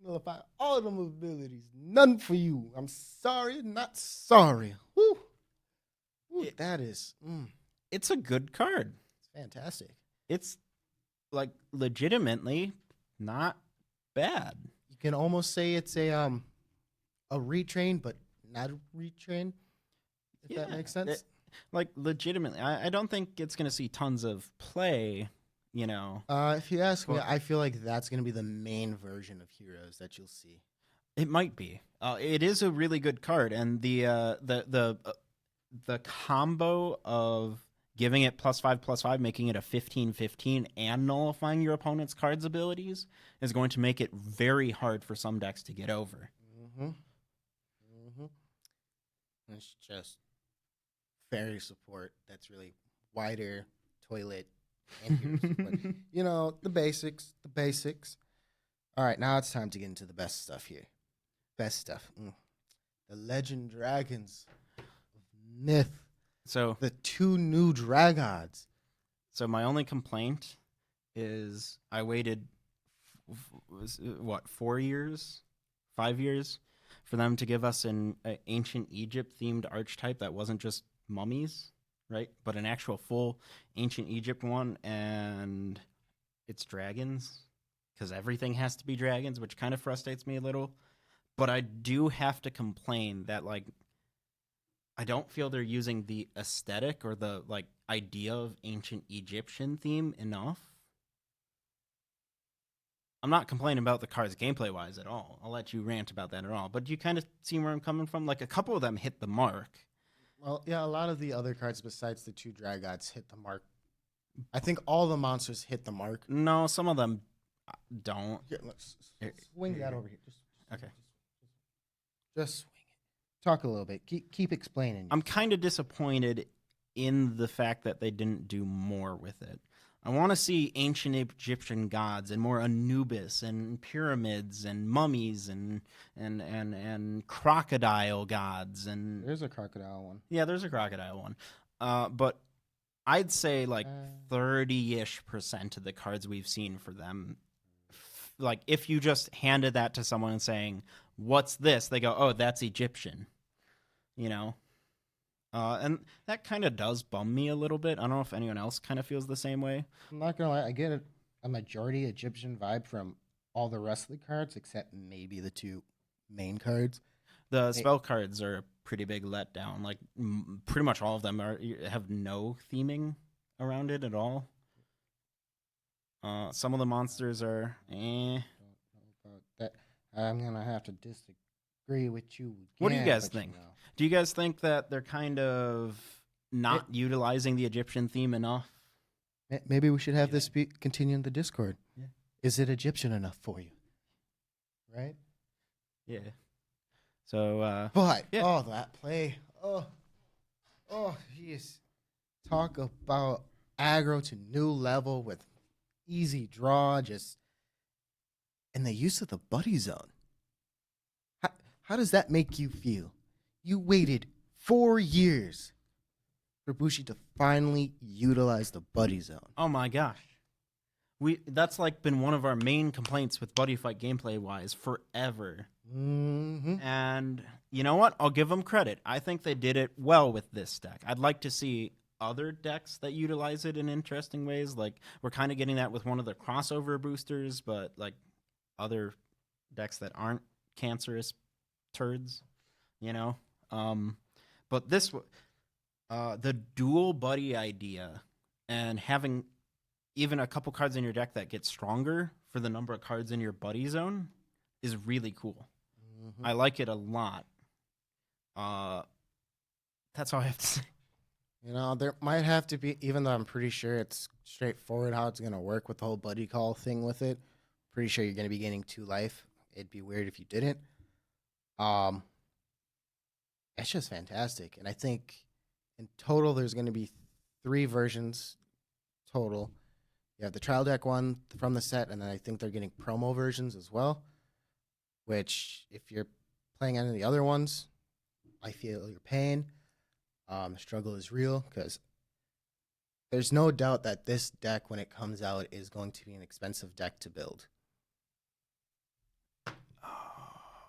Nullify all of them abilities. None for you. I'm sorry, not sorry. Woo. That is. It's a good card. It's fantastic. It's legitimately not bad. You can almost say it's a retrain, but not a retrain. If that makes sense. Legitimately, I don't think it's going to see tons of play. If you ask me, I feel like that's going to be the main version of Heroes that you'll see. It might be. It is a really good card, and the combo of giving it +5/+5, making it a 15/15, and nullifying your opponent's cards' abilities is going to make it very hard for some decks to get over. It's just fairy support that's really wider, toilet, and heroes. But, the basics. All right, now it's time to get into the best stuff here. Best stuff. The Legend Dragons of Myth. So the 2 new Dragods. So my only complaint is I waited, 4 years, 5 years, for them to give us an ancient Egypt themed archetype that wasn't just mummies, right? But an actual full ancient Egypt one, and it's dragons. because everything has to be dragons, which kind of frustrates me a little. But I do have to complain that, like, I don't feel they're using the aesthetic or the, like, idea of ancient Egyptian theme enough. I'm not complaining about the cards gameplay-wise at all. I'll let you rant about that at all. But you kind of see where I'm coming from? Like, a couple of them hit the mark. Well, yeah, a lot of the other cards besides the 2 Dragods hit the mark. I think all the monsters hit the mark. No, some of them don't. Here, let's swing that over here. Okay. Just swing it. Talk a little bit. Keep explaining. I'm kind of disappointed in the fact that they didn't do more with it. I want to see ancient Egyptian gods and more Anubis and pyramids and mummies and crocodile gods and There's a crocodile one. yeah, there's a crocodile one. But I'd say like 30-ish% of the cards we've seen for them, like if you just handed that to someone and saying, "What's this?" they go, "Oh, that's Egyptian," you know. And that kind of does bum me a little bit. I don't know if anyone else kind of feels the same way. I'm not gonna lie, I get a majority Egyptian vibe from all the rest of the cards, except maybe the 2 main cards. The spell cards are a pretty big letdown. Like pretty much all of them have no theming around it at all. Some of the monsters are Don't know about that. I'm gonna have to disagree with you. What do you again, guys but think? Do you guys think that they're kind of not utilizing the Egyptian theme enough? Maybe we should have this continue in the Discord. Yeah. Is it Egyptian enough for you? Right? Yeah. So, But, yeah. That play. Oh, jeez. Talk about aggro to new level with easy draw, and the use of the buddy zone. How does that make you feel? You waited 4 years for Bushi to finally utilize the buddy zone. oh my gosh. That's like been one of our main complaints with Buddy Fight gameplay wise forever. Mm-hmm. And you know what? I'll give them credit. I think they did it well with this deck. I'd like to see other decks that utilize it in interesting ways. Like we're kind of getting that with one of the crossover boosters, but like other decks that aren't cancerous turds, you know? But this, the dual buddy idea and having even a couple cards in your deck that get stronger for the number of cards in your buddy zone is really cool. Mm-hmm. I like it a lot. That's all I have to say. You know, there might have to be, even though I'm pretty sure it's straightforward how it's going to work with the whole buddy call thing with it. Pretty sure you're going to be getting 2 life. It'd be weird if you didn't. It's just fantastic. And I think in total there's going to be 3 versions total. You have the trial deck one from the set, and then I think they're getting promo versions as well, which if you're playing any of the other ones, I feel your pain. The struggle is real because there's no doubt that this deck, when it comes out, is going to be an expensive deck to build.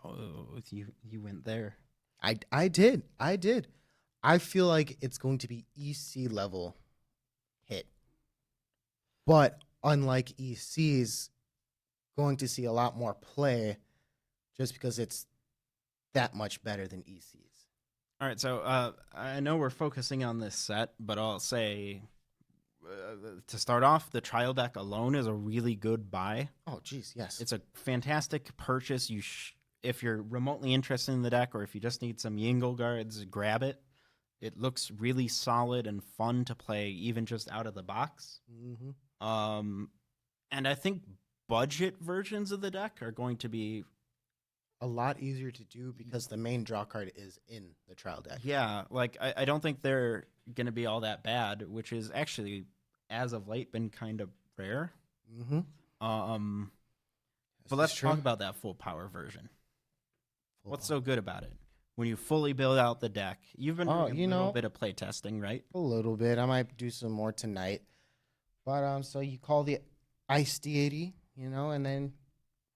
Oh, you went there. I did. I feel like it's going to be EC level hit. But unlike EC's, going to see a lot more play just because it's that much better than EC's. All right, so I know we're focusing on this set, but I'll say to start off, the trial deck alone is a really good buy. Oh, geez, yes. It's a fantastic purchase. If you're remotely interested in the deck or if you just need some Yingle guards, grab it. It looks really solid and fun to play, even just out of the box. Mm-hmm. And I think budget versions of the deck are going to be A lot easier to do because the main draw card is in the trial deck. yeah, like I don't think they're going to be all that bad, which is actually, as of late, been kind of rare. Mm-hmm. But let's talk about that full power version. What's so good about it? When you fully build out the deck, you've been doing a little bit of play testing, right? A little bit. I might do some more tonight. But so you call the Ice D80, and then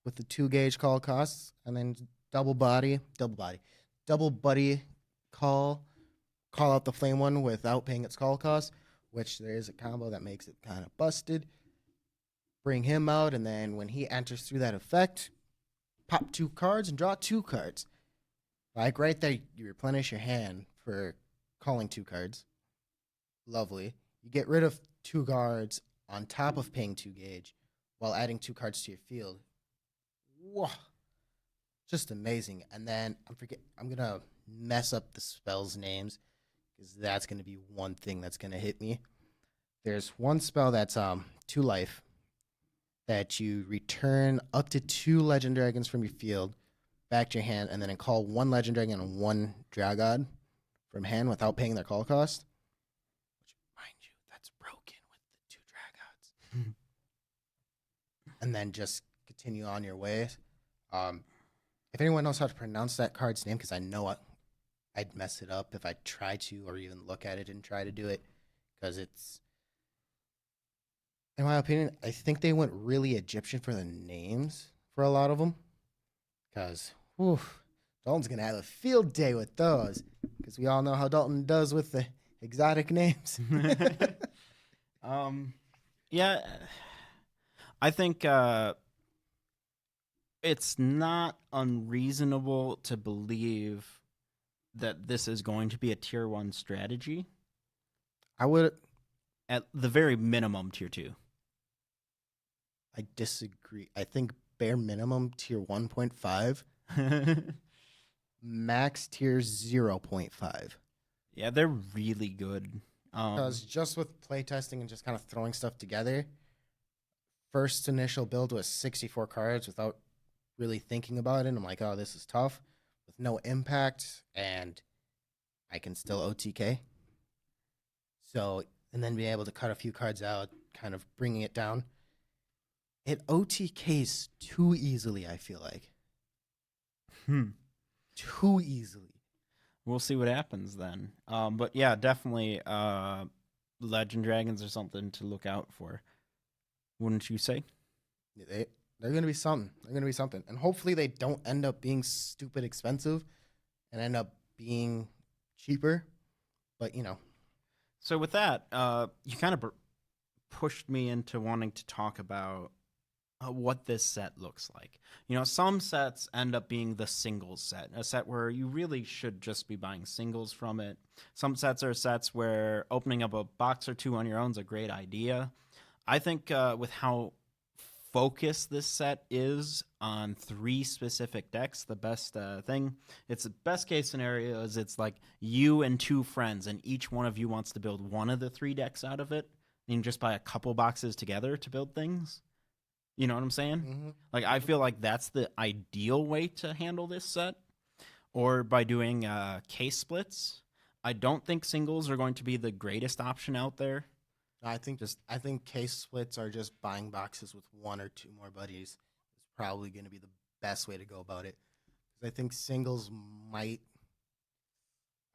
with the 2-gauge call costs, and then double buddy call out the flame one without paying its call cost, which there is a combo that makes it kind of busted. bring him out, and then when he enters through that effect, pop 2 cards and draw 2 cards. Like right there, you replenish your hand for calling 2 cards. Lovely. You get rid of 2 cards on top of paying 2 gauge while adding 2 cards to your field. Whoa. Just amazing. And then I'm going to mess up the spells names because that's going to be one thing that's going to hit me. There's one spell that's 2 life that you return up to 2 Legend Dragons from your field back to your hand, and then call 1 Legend Dragon and 1 Dragod from hand without paying their call cost. Which, mind you, that's broken with the 2 Dragons. And then just continue on your way. If anyone knows how to pronounce that card's name, because I know I'd mess it up if I try to, or even look at it and try to do it, because it's, in my opinion, I think they went really Egyptian for the names for a lot of them. Because, Dalton's going to have a field day with those. Because we all know how Dalton does with the exotic names. Yeah, I think it's not unreasonable to believe that this is going to be a tier 1 strategy. I would... At the very minimum, tier 2. I disagree. I think bare minimum tier 1.5. Max tier 0.5. Yeah, they're really good. Because just with playtesting and just kind of throwing stuff together, first initial build was 64 cards without really thinking about it. And I'm like, oh, this is tough with no impact, and I can still OTK. So, and then be able to cut a few cards out, kind of bringing it down. It OTKs too easily, I feel like. Too easily. We'll see what happens then. But yeah, definitely Legend Dragons are something to look out for. Wouldn't you say? They're going to be something. They're going to be something. And hopefully they don't end up being stupid expensive and end up being cheaper. But, you know. So with that, you kind of pushed me into wanting to talk about what this set looks like. You know, some sets end up being the singles set, a set where you really should just be buying singles from it. Some sets are sets where opening up a box or 2 on your own is a great idea. I think with how focused this set is on 3 specific decks, the best thing, it's the best case scenario is it's like you and 2 friends, and each one of you wants to build one of the 3 decks out of it, and you just buy a couple boxes together to build things. You know what I'm saying? Mm-hmm. Like, I feel like that's the ideal way to handle this set, or by doing case splits. I don't think singles are going to be the greatest option out there. I think case splits are just buying boxes with 1 or 2 more buddies. Is probably going to be the best way to go about it. I think singles might,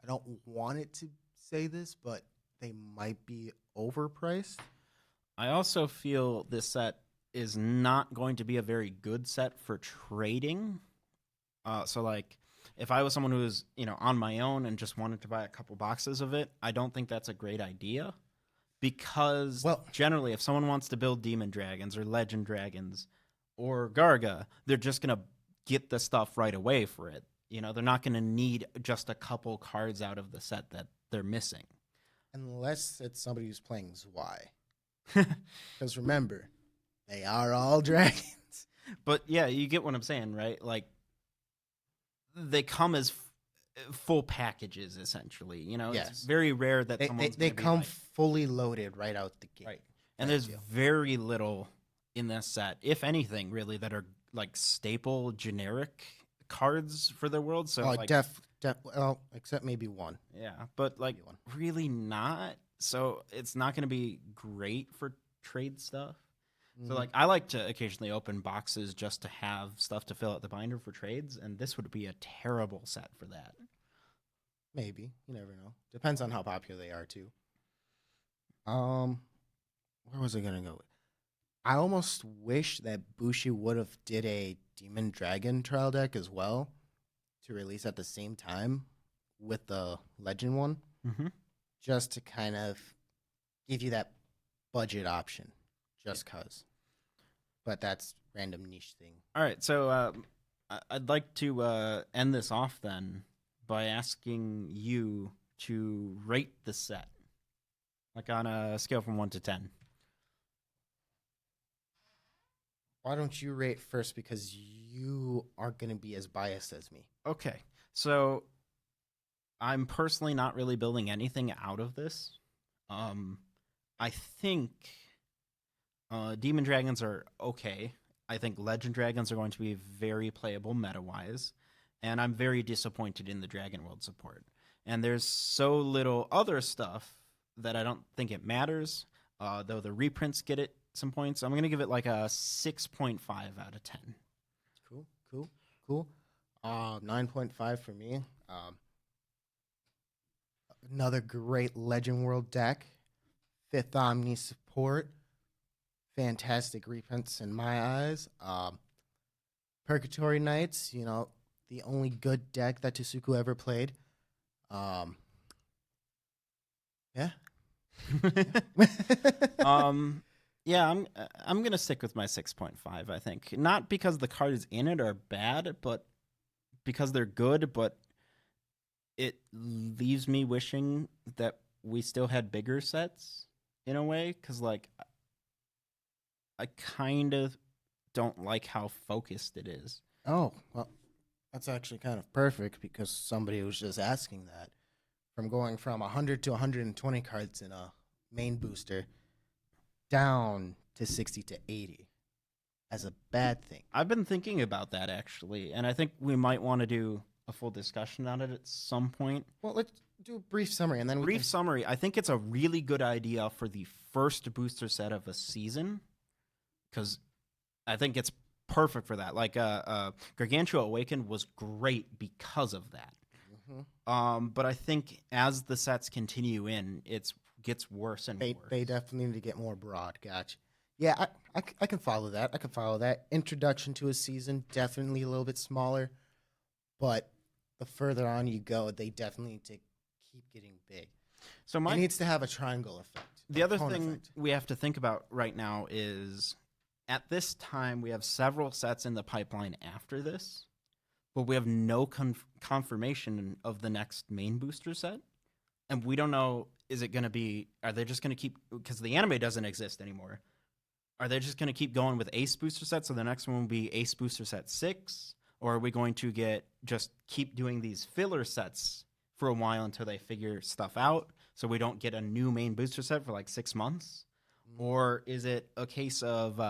I don't want it to say this, but they might be overpriced. I also feel this set is not going to be a very good set for trading. So like, if I was someone who was, you know, on my own and just wanted to buy a couple boxes of it, I don't think that's a great idea. Because generally, if someone wants to build Demon Dragons or Legend Dragons or Garga, they're just going to get the stuff right away for it. You know, they're not going to need just a couple cards out of the set that they're missing. Unless it's somebody who's playing Zwei. Because remember, they are all dragons. But yeah, you get what I'm saying, right? Like, they come as full packages, essentially. You know, yes. It's very rare that they come fully loaded right out the gate. Right. And there's very little in this set, if anything, really, that are like staple generic cards for the world. So like, well, except maybe 1. Yeah, but like really not. So it's not going to be great for trade stuff. So like, I like to occasionally open boxes just to have stuff to fill out the binder for trades, and this would be a terrible set for that. Maybe. You never know. Depends on how popular they are too. Where was I gonna go? I almost wish that Bushi would have did a Demon Dragon trial deck as well to release at the same time with the Legend one, just to kind of give you that budget option. Just cause. but that's random niche thing. All right, so I'd like to end this off then by asking you to rate the set, like on a scale from 1 to 10. Why don't you rate first, because you aren't going to be as biased as me. Okay, so I'm personally not really building anything out of this. I think Demon Dragons are okay. I think Legend Dragons are going to be very playable meta-wise, and I'm very disappointed in the Dragon World support. And there's so little other stuff that I don't think it matters, though the reprints get it some points. I'm going to give it like a 6.5 out of 10. Cool. 9.5 for me. Another great Legend World deck. 5th Omni support. Fantastic reprints in my eyes. Purgatory Knights, the only good deck that Tsuku ever played. Yeah. Yeah, I'm gonna stick with my 6.5. I think not because the cards in it are bad, but because they're good. But it leaves me wishing that we still had bigger sets in a way, because like I kind of don't like how focused it is. Oh, well, that's actually kind of perfect, because somebody was just asking that. From going from 100 to 120 cards in a main booster down to 60 to 80 as a bad thing. I've been thinking about that, actually, and I think we might want to do a full discussion on it at some point. Well, let's do a brief summary, and then summary. I think it's a really good idea for the first booster set of a season, because I think it's perfect for that. Like Gargantua Awakened was great because of that. Mm-hmm. But I think as the sets continue in, it gets worse and worse. They definitely need to get more broad. Gotcha. Yeah, I can follow that. Introduction to a season, definitely a little bit smaller. But the further on you go, they definitely need to keep getting big. So it needs to have a triangle effect. The other thing we have to think about right now is, at this time, we have several sets in the pipeline after this, but we have no confirmation of the next main booster set. And we don't know, are they just going to keep, because the anime doesn't exist anymore, are they just going to keep going with Ace booster sets, so the next one will be Ace booster set 6? Or are we going to just keep doing these filler sets for a while until they figure stuff out, so we don't get a new main booster set for like 6 months? Or is it a case of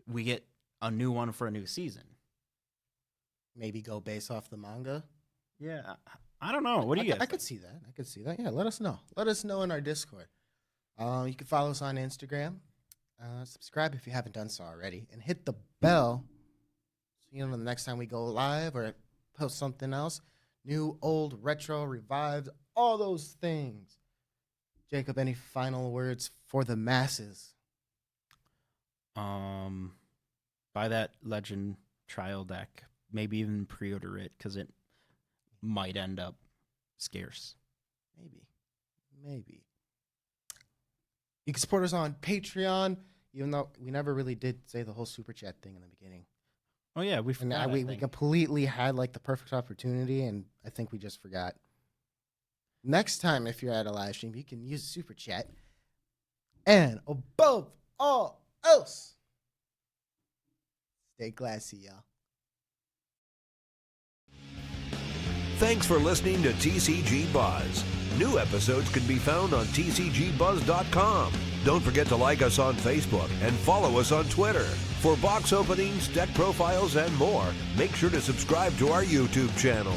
we get a new one for a new season? Maybe go base off the manga? Yeah, I don't know. What do you guys think? I could see that. Yeah, let us know. Let us know in our Discord. You can follow us on Instagram. Subscribe if you haven't done so already. And hit the bell so the next time we go live or post something else. New, old, retro, revived, all those things. Jacob, any final words for the masses? Buy that Legend trial deck. Maybe even pre-order it, because it might end up scarce. Maybe. You can support us on Patreon, even though we never really did say the whole super chat thing in the beginning. Oh yeah, we forgot. We completely had like the perfect opportunity, and I think we just forgot. Next time, if you're at a live stream, you can use super chat. And above all else, stay classy, y'all. Thanks for listening to TCG Buzz. New episodes can be found on tcgbuzz.com. Don't forget to like us on Facebook and follow us on Twitter. For box openings, deck profiles, and more, make sure to subscribe to our YouTube channel.